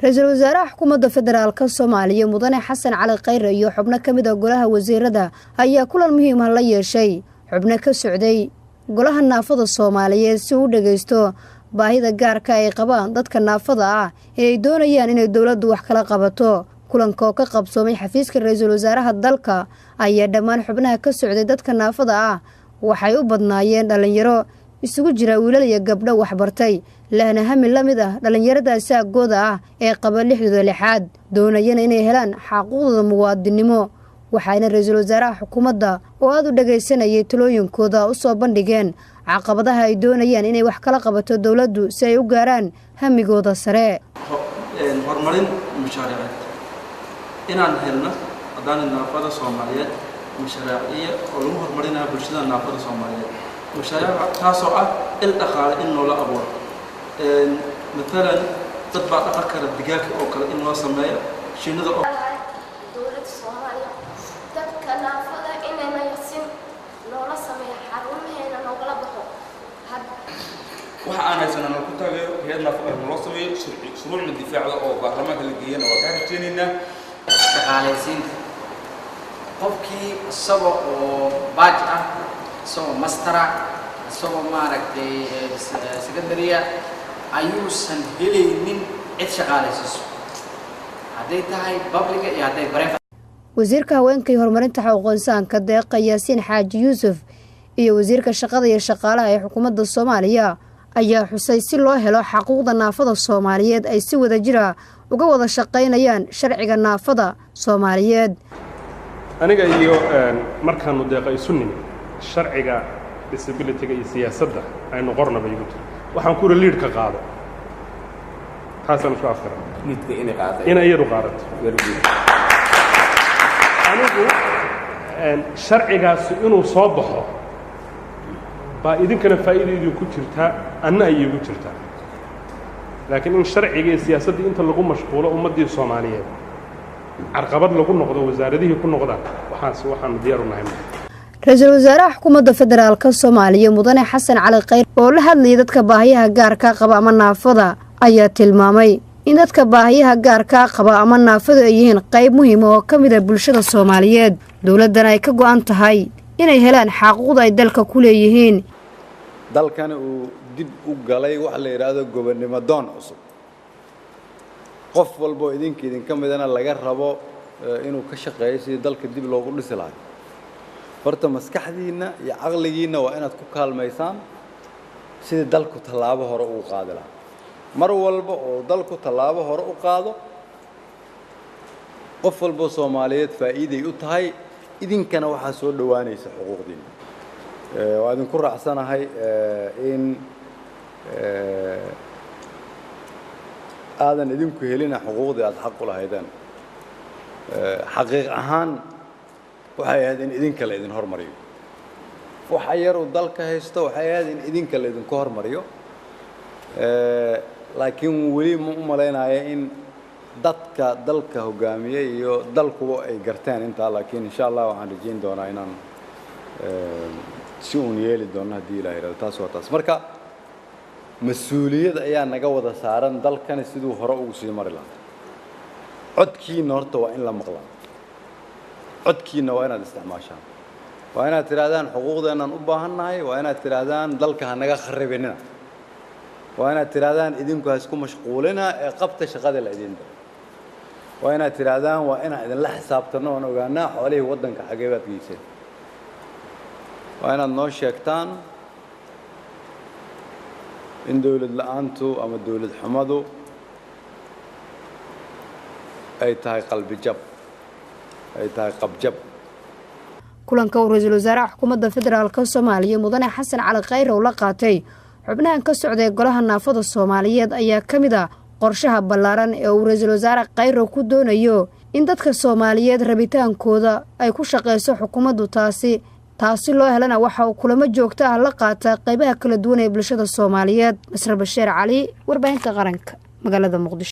Ra'iisul Wasaaraha Xukuumadda Federaalka Soomaaliya Mudane Xasan Cali Khayre iyo xubno kamid ah golaha wasiirada ayaa kulan muhiim ah la yeeshay xubno ka socday golaha naafada Soomaaliyeed si uu dhageysto baahida gaarka ay qabaan dadka naafada ah ee ay doonayaan inay dawladdu wax kala qabato. kulanka oo ka qabsoomay xafiiska Ra'iisul Wasaaraha dalka ayaa dhammaan xubnaha ka socday dadka naafada ah waxay u badnaayeen dhalinyaro isugu jira wiilal iyo gabdho wax bartay lahna hami lamid ah dhalinyaradaasi agooda ah ee qaba 66 doonayeen inay helaan xaquuqdooda muwaadinimo. waxayna Ra'iisul Wasaaraha Xukuumadda oo aad u dhageysanayay talooyinkooda u soo bandhigeen caqabadaha ay doonayaan inay wax kala qabato dawladdu si ay u gaaraan hamigooda sare. horumarin mashaariicda inaan helno haddaan naafada Soomaaliyeed mashaariic oo lagu horumarinayo bulshada naafada Soomaaliyeed mashaariic taasoo ah il dhaqaale in loo abuuro مثلا تطبع أكثر الدجاج أو كلا إنه سمايا شنو ذا دولة الصومالية تذكرنا فلا إننا يسين نولا سمايا حرم هنا نولا بحو وأنا سنة كنت هي نافع المنظمة شروع من الدفاع أو برلمان اللي جينا وكان جينا شغالين قفكي سبوا باجة سبوا مسترا سبوا مارك سكندرية ayuusan helaynin cid shaqaalaysiiso haday tahay public iyo haday private. wasiirka haweenka iyo horumarinta xuquuqul insaanka Deeqa Yaasiin Xaaji Yuusuf iyo wasiirka shaqada iyo shaqaalaha ee xukuumadda Soomaaliya ayaa xusay si loo helo xaquuqda naafada Soomaaliyeed ay si wada jira uga wada shaqeynayaan sharciga naafada Soomaaliyeed. aniga iyo markaan Deeqa isunin sharciga disability iyo siyaasadda aynu qornaba igu waxaan ku lead ka qaado xasan soo afkara midka inay qaado inay yadu qaadato anigu sharcigaas inuu soo baxo baa idinkana faa'iideedu ku jirta anna ay igu jirta laakiin in sharciga iyo siyaasadda inta lagu mashquulo ummadii Soomaaliyeed arqabad lagu noqdo wasaaradihii ku noqdaan waxaan diyaar u nahay. Ra'iisul Wasaaraha Xukuumadda Federaalka Soomaaliya Mudane Xasan Cali Khayre oo la hadlayay dadka baahiyaha gaarka qaba ama naafada ayaa tilmaamay in dadka baahiyaha gaarka qaba ama naafada ay yihiin qayb muhiim ah oo kamid ah bulshada Soomaaliyeed dawladdan ay ka go'an tahay inay helaan xaquuqda ay dalka ku leeyihiin. dalkan uu dib u galay wax la yiraahdo gobonnimo doon cusub qof walba idin kamidana laga rabo inuu ka shaqeeyo si dalka dib loogu dhisi lahaa horta maskaxdiina iyo aqligiina waa inaad ku kaalmaysaan sidii dalku tallaabo hore u qaadi lahaa mar walba oo dalku tallaabo hore u qaado qof walba Soomaaliyeed faa'iiday u tahay idinkana waxa soo dhawaanaysa xuquuqdiina waa idin ku raacsanahay in aadan idinku helina xuquuqdii aad xaq u lahaydeen xaqiiq ahaan waxay ahayd in idinka la idin hormariyo waxa yar oo dalka haysto waxay ahayd in idinka la idin hormariyo laakiin wali ma u maleynaayo in dadka dalka hogaamiyay iyo dalku ay garteen inta laakiin insha Allah waxaan rajayn doonaa inaan si uun yeeli doono hadii Ilaahay rabo taas waa taas marka mas'uuliyad ayaa naga wada saaran dalkan sidoo hore ugu sii mari lahaa codkiina horta waa in la maqlaa codkiina waa inaad isticmaashaan waa inaad tiraadaan xuquuqdeenan u baahannahay waa inaad tiraadaan dalka hanaga kharibinina waa inaad tiraadaan idinku ha isku mashquulina ee qabta shaqada la idin diro waa inaad tiraadaan waa inaan idin la xisaabtano oo ogaanaa xoolihii wadanka xageebaad geysay waa inaad noo sheegtaan in dawlad la'aantu ama dawlad xumadu ay tahay qalbi jab ay tahay qabjab. kulanka Ra'iisul Wasaaraha Xukuumadda Federaalka Soomaaliya Mudane Xasan Cali Khayre oo la qaatay xubnahan ka socday golaha naafada Soomaaliyeed ayaa kamid ah qorshaha ballaaran ee uu Ra'iisul Wasaare Khayre ku doonayo in dadka Soomaaliyeed rabitaankooda ay ku shaqeyso xukuumaddu taasi loo helana waxa uu kulamo joogto ah la qaata qaybaha kala duwan ee bulshada Soomaaliyeed. Masra Basheer Cali, warbaahinta qaranka, magaalada Muqdisho.